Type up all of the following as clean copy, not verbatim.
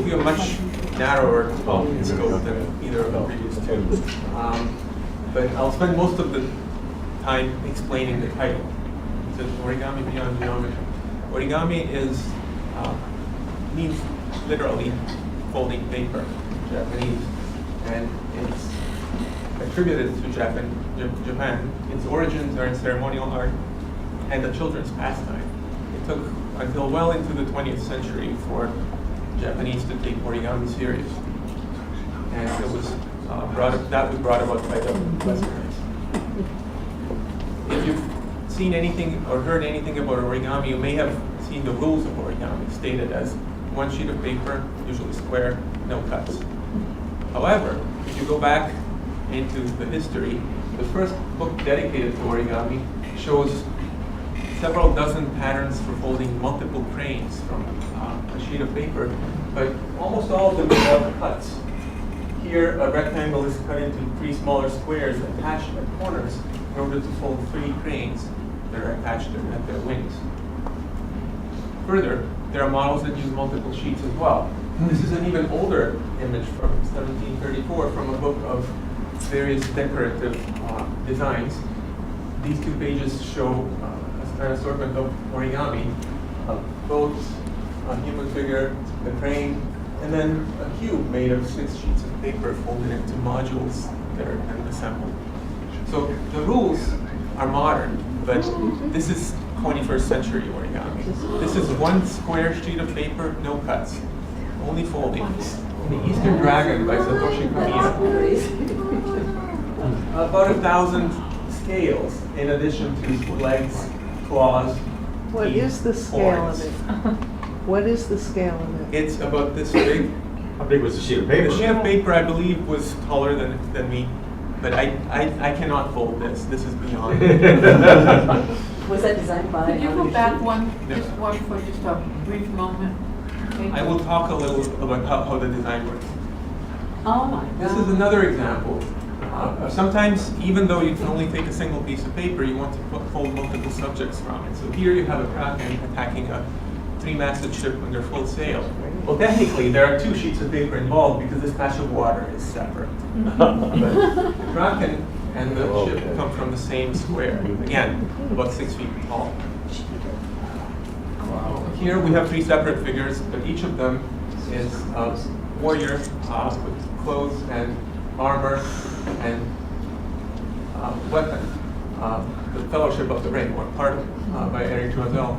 give you a much narrower scope than either of the previous two. But I'll spend most of the time explaining the title. It says Origami Beyond Geometry. Origami means literally folding paper, Japanese, and it's attributed to Japan. Its origins are in ceremonial art and a children's pastime. It took until well into the 20th century for Japanese to take origami serious, and it was brought about by the Westerners. If you've seen anything or heard anything about origami, you may have seen the rules of origami stated as one sheet of paper, usually square, no cuts. However, if you go back into the history, the first book dedicated to origami shows several dozen patterns for folding multiple cranes from a sheet of paper, but almost all of them involve cuts. Here, a rectangle is cut into 3 smaller squares attached at corners in order to fold 3 cranes that are attached at their wings. Further, there are models that use multiple sheets as well. This is an even older image from 1734 from a book of various decorative designs. These 2 pages show an assortment of origami, boats, a human figure, the crane, and then a cube made of 6 sheets of paper folded into modules that are then assembled. So the rules are modern, but this is 21st century origami. This is 1 square sheet of paper, no cuts, only folding. The Eastern Dragon by Satoshi Kamiya. About 1,000 scales in addition to legs, claws. What is the scale of it? What is the scale of it? It's about this big. How big was the sheet of paper? The sheet of paper, I believe, was taller than me, but I cannot fold this. This is beyond. Was that designed by? Could you go back one for just a brief moment? Okay. I will talk a little about how the design works. Oh my God. This is another example. Sometimes, even though you can only take a single piece of paper, you want to fold multiple subjects from it. So here you have a kraken attacking a 3-masted ship under full sail. Well, technically, there are 2 sheets of paper involved because this patch of water is separate. But the kraken and the ship come from the same square. Again, about 6 feet tall. Here we have 3 separate figures, but each of them is a warrior with clothes and armor and weapon. The Fellowship of the Ring, or part by Eric Joisel.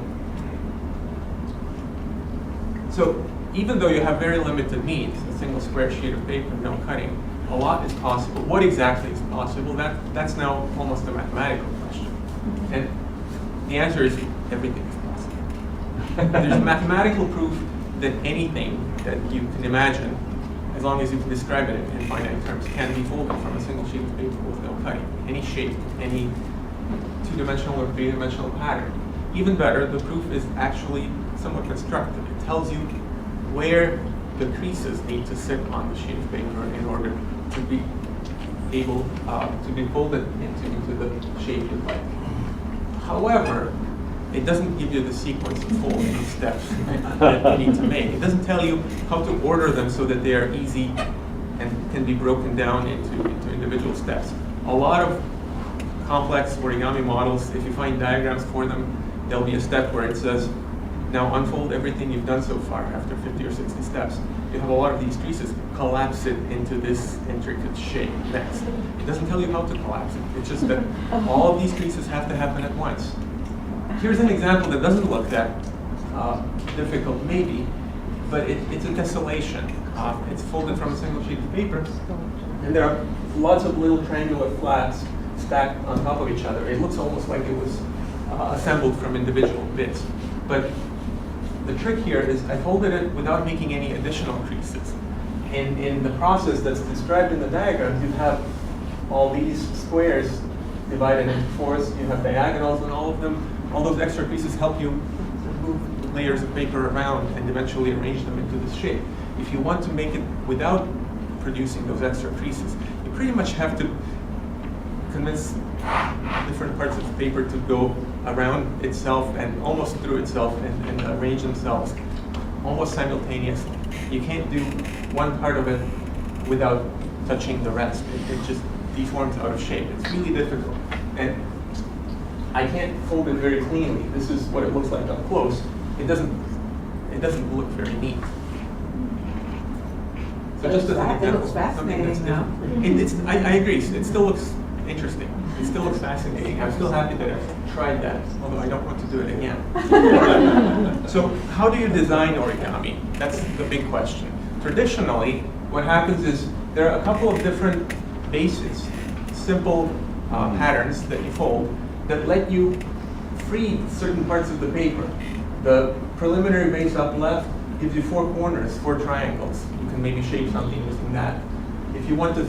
So even though you have very limited means, a single square sheet of paper, no cutting, a lot is possible. What exactly is possible? That's now almost a mathematical question. And the answer is everything is possible. There's mathematical proof that anything that you can imagine, as long as you can describe it in finite terms, can be folded from a single sheet of paper with no cutting. Any shape, any 2-dimensional or 3-dimensional pattern. Even better, the proof is actually somewhat constructive. It tells you where the creases need to sit on the sheet of paper in order to be able to be folded into the shape you'd like. However, it doesn't give you the sequence of folding steps that you need to make. It doesn't tell you how to order them so that they are easy and can be broken down into individual steps. A lot of complex origami models, if you find diagrams for them, there'll be a step where it says, now unfold everything you've done so far after 50 or 60 steps. You have a lot of these creases, collapse it into this intricate shape next. It doesn't tell you how to collapse it. It's just that all of these creases have to happen at once. Here's an example that doesn't look that difficult, maybe, but it's a tessellation. It's folded from a single sheet of paper, and there are lots of little triangular flats stacked on top of each other. It looks almost like it was assembled from individual bits. But the trick here is I folded it without making any additional creases. In the process that's described in the diagram, you have all these squares divided into 4s. You have diagonals in all of them. All those extra creases help you move layers of paper around and eventually arrange them into this shape. If you want to make it without producing those extra creases, you pretty much have to convince different parts of the paper to go around itself and almost through itself and arrange themselves almost simultaneously. You can't do one part of it without touching the rest. It just deforms out of shape. It's really difficult. And I can't fold it very cleanly. This is what it looks like up close. It doesn't look very neat. So just as an It example, looks something that's fascinating, different. I agree. It still looks interesting. It still looks fascinating. I'm still happy that I've tried that, although I don't want to do it again. So how do you design origami? That's the big question. Traditionally, what happens is there are a couple of different bases, simple patterns that you fold that let you free certain parts of the paper. The preliminary base up left gives you 4 corners, 4 triangles. You can maybe shape something using that. If you want to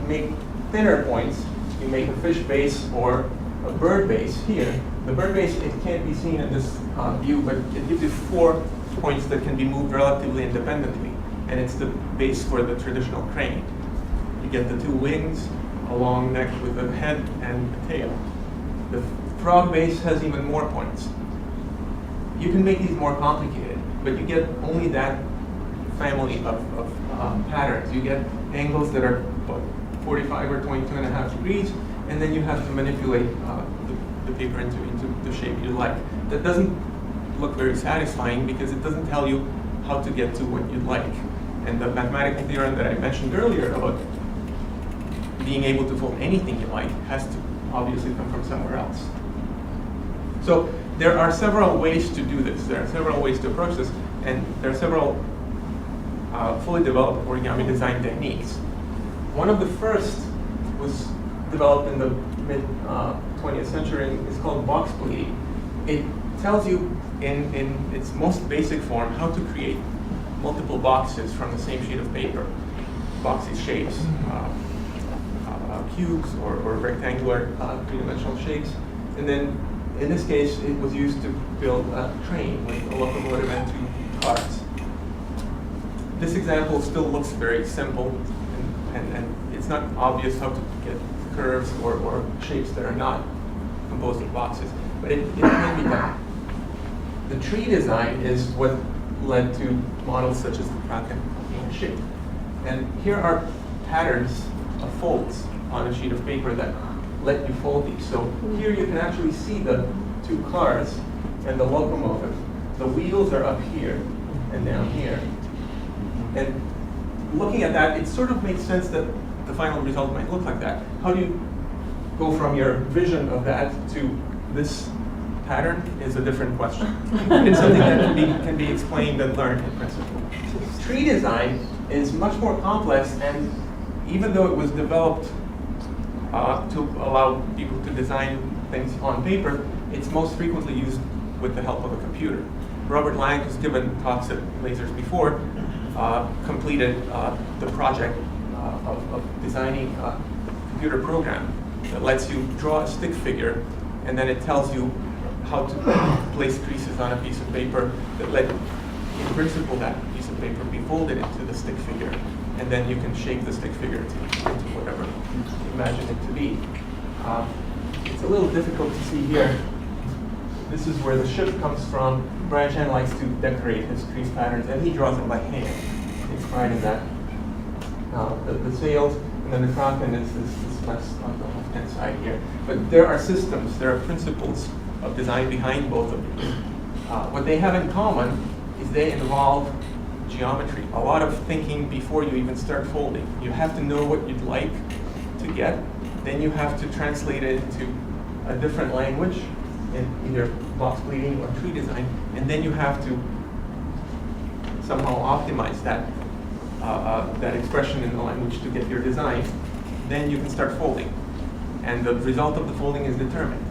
make thinner points, you make a fish base or a bird base here. The bird base, it can't be seen in this view, but it gives you 4 points that can be moved relatively independently. And it's the base for the traditional crane. You get the 2 wings, a long neck with a head and a tail. The frog base has even more points. You can make these more complicated, but you get only that family of patterns. You get angles that are 45 or 22.5 degrees, and then you have to manipulate the paper into the shape you like. That doesn't look very satisfying because it doesn't tell you how to get to what you'd like. And the mathematical theorem that I mentioned earlier about being able to fold anything you like has to obviously come from somewhere else. So there are several ways to do this. There are several ways to approach this, and there are several fully developed origami design techniques. One of the first was developed in the mid 20th century. It's called box pleating. It tells you in its most basic form how to create multiple boxes from the same sheet of paper. Boxy shapes, cubes or rectangular 3-dimensional shapes. And then in this case, it was used to build a train with a locomotive and 2 cars. This example still looks very simple, and it's not obvious how to get curves or shapes that are not composed of boxes, but it can be done. The tree design is what led to models such as the Kraken shape. And here are patterns of folds on a sheet of paper that let you fold these. So here you can actually see the 2 cars and the locomotive. The wheels are up here and down here. And looking at that, it sort of makes sense that the final result might look like that. How do you go from your vision of that to this pattern is a different question. It's something that can be explained and learned in principle. Tree design is much more complex, and even though it was developed to allow people to design things on paper, it's most frequently used with the help of a computer. Robert Lang, who's given talks at Lasers before, completed the project of designing a computer program that lets you draw a stick figure, and then it tells you how to place creases on a piece of paper that let, in principle, that piece of paper be folded into the stick figure, and then you can shape the stick figure into whatever you imagine it to be. It's a little difficult to see here. This is where the ship comes from. Brian Chan likes to decorate his crease patterns, and he draws them by hand. Takes pride in that. The sails, and then the Kraken is this mess on the left-hand side here. But there are systems, there are principles of design behind both of these. What they have in common is they involve geometry, a lot of thinking before you even start folding. You have to know what you'd like to get, then you have to translate it into a different language, in either box pleating or tree design, and then you have to somehow optimize that expression in the language to get your design. Then you can start folding, and the result of the folding is determined.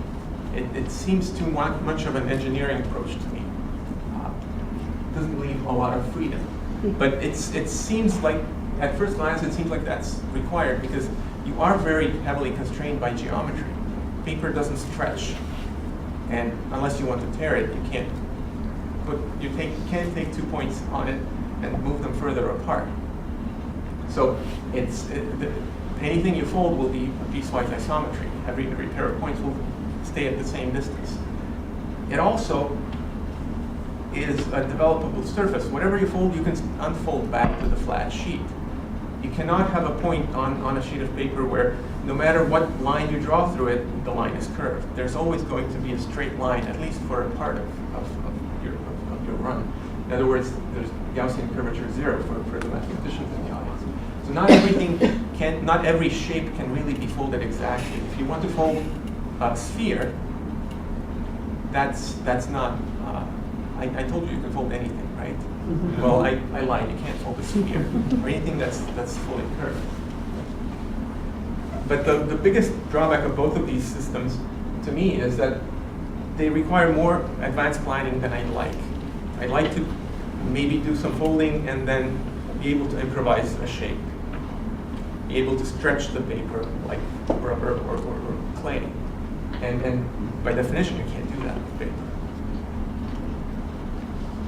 It seems too much of an engineering approach to me. It doesn't leave a lot of freedom, but it seems like, at first glance, it seems like that's required because you are very heavily constrained by geometry. Paper doesn't stretch, and unless you want to tear it, you can't take 2 points on it and move them further apart. So anything you fold will be a piecewise isometry. Every pair of points will stay at the same distance. It also is a developable surface. Whatever you fold, you can unfold back to the flat sheet. You cannot have a point on a sheet of paper where no matter what line you draw through it, the line is curved. There's always going to be a straight line, at least for a part of your run. In other words, there's Gaussian curvature 0 for the mathematicians in the audience. So not everything not every shape can really be folded exactly. If you want to fold a sphere, that's not, I told you you can fold anything, right? Well, I lied, you can't fold a sphere, or anything that's fully curved. But the biggest drawback of both of these systems, to me, is that they require more advanced planning than I like. I'd like to maybe do some folding and then be able to improvise a shape, be able to stretch the paper like rubber or clay. And by definition, you can't do that with paper.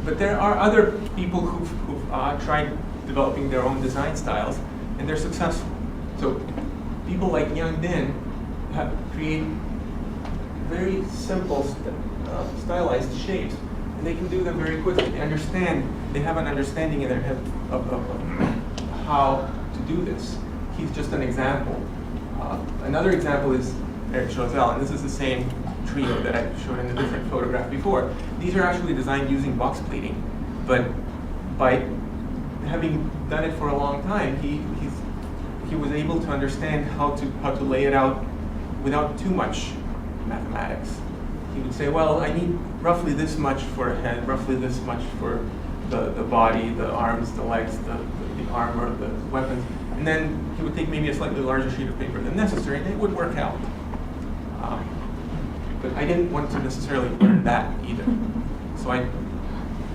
But there are other people who've tried developing their own design styles, and they're successful. So people like Yang Din have created very simple stylized shapes, and they can do them very quickly. They have an understanding in their head of how to do this. He's just an example. Another example is Eric Schlossel, and this is the same trio that I showed in a different photograph before. These are actually designed using box pleating, but by having done it for a long time, he was able to understand how to lay it out without too much mathematics. He would say, well, I need roughly this much for a head, roughly this much for the body, the arms, the legs, the armor, the weapons, and then he would take maybe a slightly larger sheet of paper than necessary, and it would work out. But I didn't want to necessarily learn that either, so I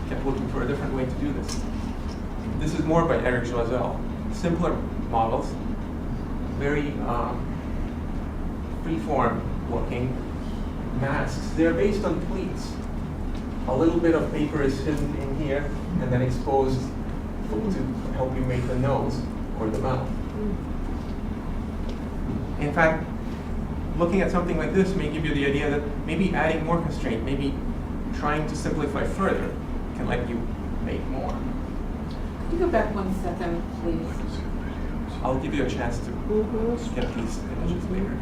kept looking for a different way to do this. This is more by Eric Schlossel. Simpler models, very free-form looking masks. They're based on pleats. A little bit of paper is hidden in here and then exposed to help you make the nose or the mouth. In fact, looking at something like this may give you the idea that maybe adding more constraint, maybe trying to simplify further can let you make more. Can you go back 1 second, please? I'll give you a chance to get these images later.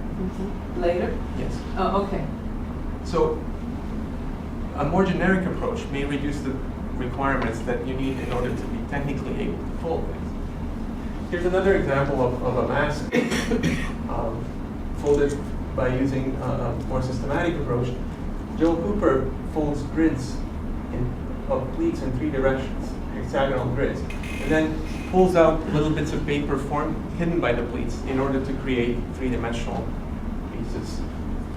Later? Yes. Oh, okay. So a more generic approach may reduce the requirements that you need in order to be technically able to fold things. Here's another example of a mask folded by using a more systematic approach. Joel Cooper folds grids of pleats in 3 directions, hexagonal grids, and then pulls out little bits of paper hidden by the pleats in order to create 3-dimensional pieces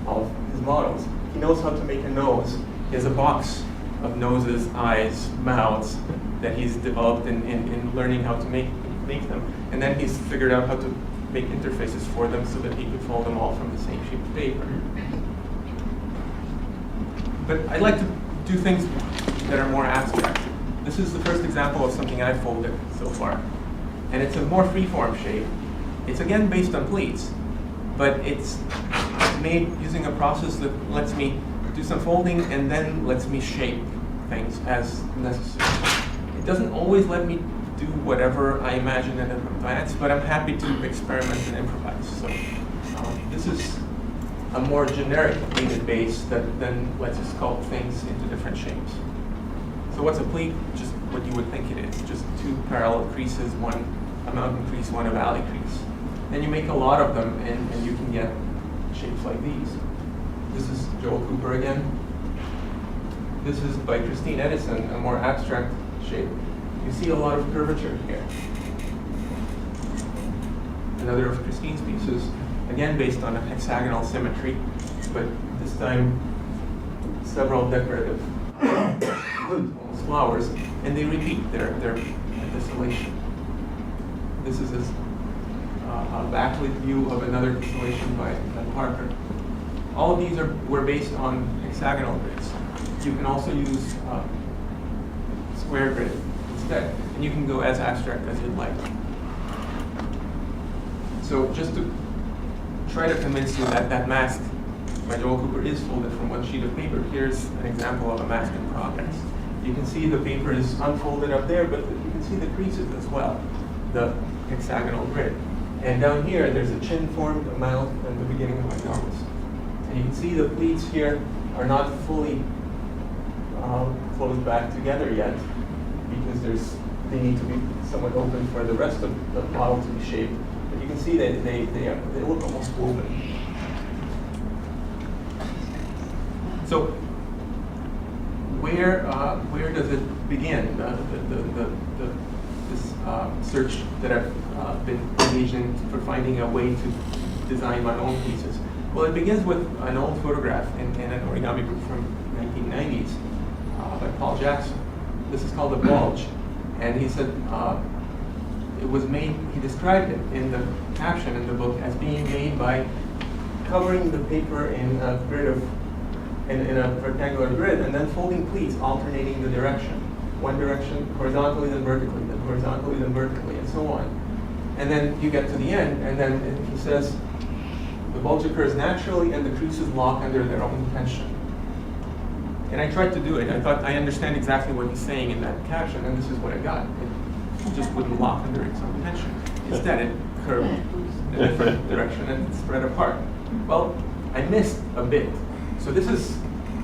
of his models. He knows how to make a nose. He has a box of noses, eyes, mouths that he's developed in learning how to make them. And then he's figured out how to make interfaces for them so that he could fold them all from the same sheet of paper. But I like to do things that are more abstract. This is the first example of something I've folded so far. And it's a more free-form shape. It's again based on pleats, but it's made using a process that lets me do some folding and then lets me shape things as necessary. It doesn't always let me do whatever I imagine in advance, but I'm happy to experiment and improvise. So this is a more generic pleated base that then lets us sculpt things into different shapes. So what's a pleat? Just what you would think it is. Just 2 parallel creases, one a mountain crease, one a valley crease. Then you make a lot of them and you can get shapes like these. This is Joel Cooper again. This is by Christine Edison, a more abstract shape. You see a lot of curvature here. Another of Christine's pieces, again based on a hexagonal symmetry, but this time several decorative flowers, and they repeat their distillation. This is a backlit view of another distillation by Parker. All of these were based on hexagonal grids. You can also use square grid instead, and you can go as abstract as you'd like. So just to try to convince you that that mask by Joel Cooper is folded from one sheet of paper, here's an example of a mask in progress. You can see the paper is unfolded up there, but you can see the creases as well, the hexagonal grid. And down here, there's a chin formed, a mouth, and the beginning of my nose. And you can see the pleats here are not fully closed back together yet, because they need to be somewhat open for the rest of the model to be shaped. But you can see that they look almost woven. So where does it begin? This search that I've been engaged in for finding a way to design my own pieces. Well, it begins with an old photograph in an origami book from 1990s by Paul Jackson. This is called a Belch, and he said it was made. He described it in the caption in the book as being made by covering the paper in a rectangular grid, and then folding pleats alternating the direction. One direction horizontally, then vertically, then horizontally, then vertically, and so on. And then you get to the end, and then he says, the bulge occurs naturally and the creases lock under their own tension. And I tried to do it. I thought I understand exactly what he's saying in that caption, and this is what I got. It just wouldn't lock under its own tension. Instead, it curved in a different direction and it spread apart. Well, I missed a bit. So this is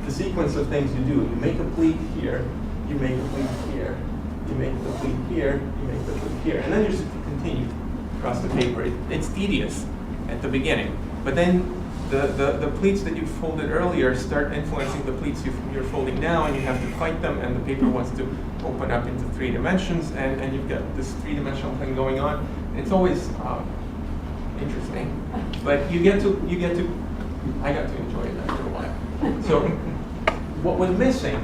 the sequence of things you do. You make a pleat here, you make a pleat here, you make the pleat here, you make the pleat here, and then you just continue across the paper. It's tedious at the beginning, but then the pleats that you folded earlier start influencing the pleats you're folding now, and you have to fight them, and the paper wants to open up into 3 dimensions, and you've got this 3-dimensional thing going on. It's always interesting, but I got to enjoy it after a while. So what was missing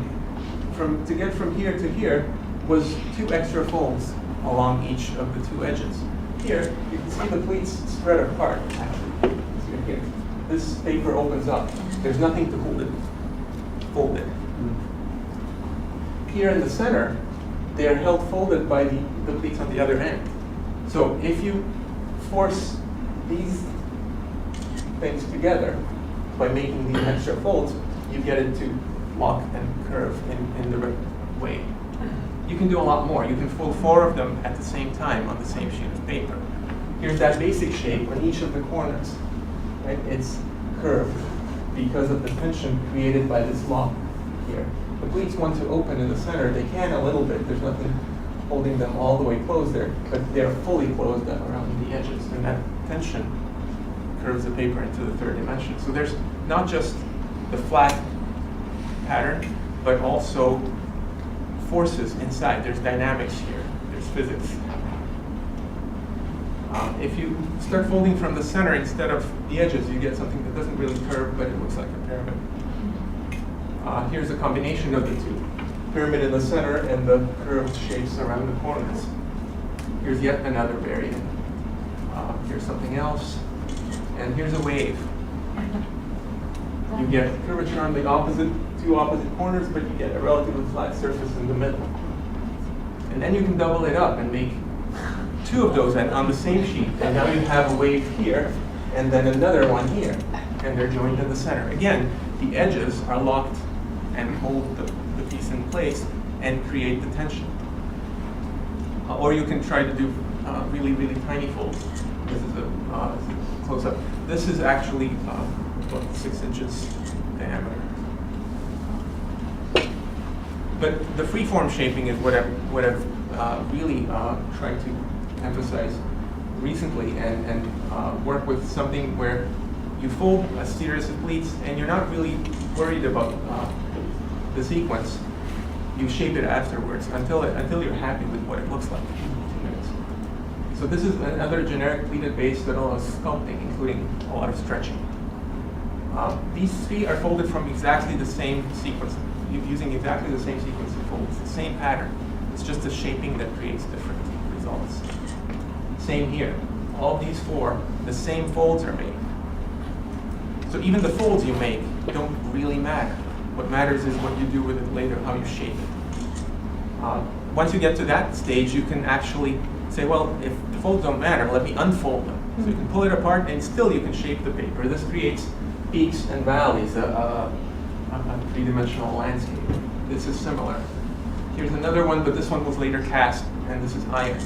to get from here to here was 2 extra folds along each of the 2 edges. Here, you can see the pleats spread apart, actually. So here, this paper opens up. There's nothing to hold it folded. Here in the center, they are held folded by the pleats on the other end. So if you force these things together by making these extra folds, you get it to lock and curve in the right way. You can do a lot more. You can fold 4 of them at the same time on the same sheet of paper. Here's that basic shape on each of the corners. Right? It's curved because of the tension created by this lock here. The pleats want to open in the center. They can a little bit. There's nothing holding them all the way closed there, but they're fully closed around the edges, and that tension curves the paper into the 3rd dimension. So there's not just the flat pattern, but also forces inside. There's dynamics here. There's physics. If you start folding from the center instead of the edges, you get something that doesn't really curve, but it looks like a pyramid. Here's a combination of the 2. Pyramid in the center and the curved shapes around the corners. Here's yet another variant. Here's something else. And here's a wave. You get curvature on the 2 opposite corners, but you get a relatively flat surface in the middle. And then you can double it up and make 2 of those on the same sheet. And now you have a wave here, and then another one here. And they're joined in the center. Again, the edges are locked and hold the piece in place and create the tension. Or you can try to do really, really tiny folds. This is a close-up. This is actually about 6 inches diameter. But the freeform shaping is what I've really tried to emphasize recently, and work with something where you fold a series of pleats and you're not really worried about the sequence. You shape it afterwards until you're happy with what it looks like in 2 minutes. So this is another generic pleated base that allows sculpting, including a lot of stretching. These 3 are folded from exactly the same sequence, using exactly the same sequence of folds, the same pattern. It's just the shaping that creates different results. Same here. All these 4, the same folds are made. So even the folds you make don't really matter. What matters is what you do with it later, how you shape it. Once you get to that stage, you can actually say, well, if the folds don't matter, let me unfold them. So you can pull it apart, and still you can shape the paper. This creates peaks and valleys, a 3-dimensional landscape. This is similar. Here's another one, but this one was later cast, and this is iron.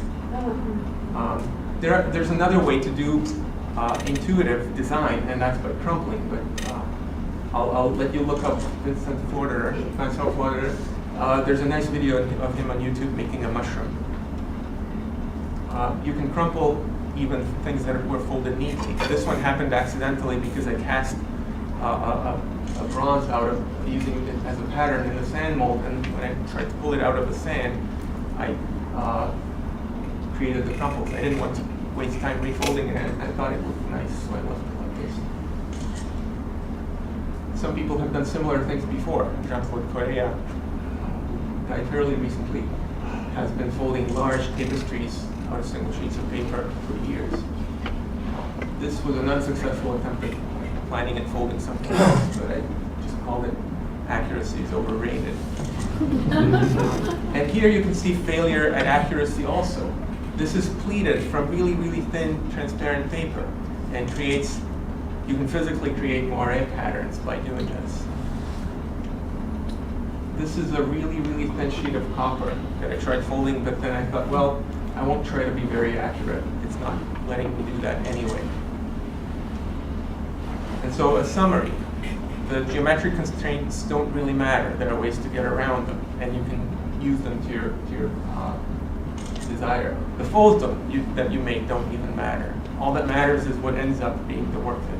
There's another way to do intuitive design, and that's by crumpling, but I'll let you look up Vincent Floderder. There's a nice video of him on YouTube making a mushroom. You can crumple even things that were folded neatly. This one happened accidentally because I cast a bronze out of using it as a pattern in the sand mold, and when I tried to pull it out of the sand, I created the crumples. I didn't want to waste time refolding it, and I thought it looked nice, so I left it like this. Some people have done similar things before. For example, Korea, who died fairly recently, has been folding large tapestries out of single sheets of paper for years. This was an unsuccessful attempt at planning and folding something else, but I just called it accuracy is overrated. And here you can see failure at accuracy also. This is pleated from really, really thin, transparent paper, and you can physically create moire patterns by doing this. This is a really, really thin sheet of copper that I tried folding, but then I thought, well, I won't try to be very accurate. It's not letting me do that anyway. And so a summary, the geometric constraints don't really matter. There are ways to get around them, and you can use them to your desire. The folds that you make don't even matter. All that matters is what ends up being the work that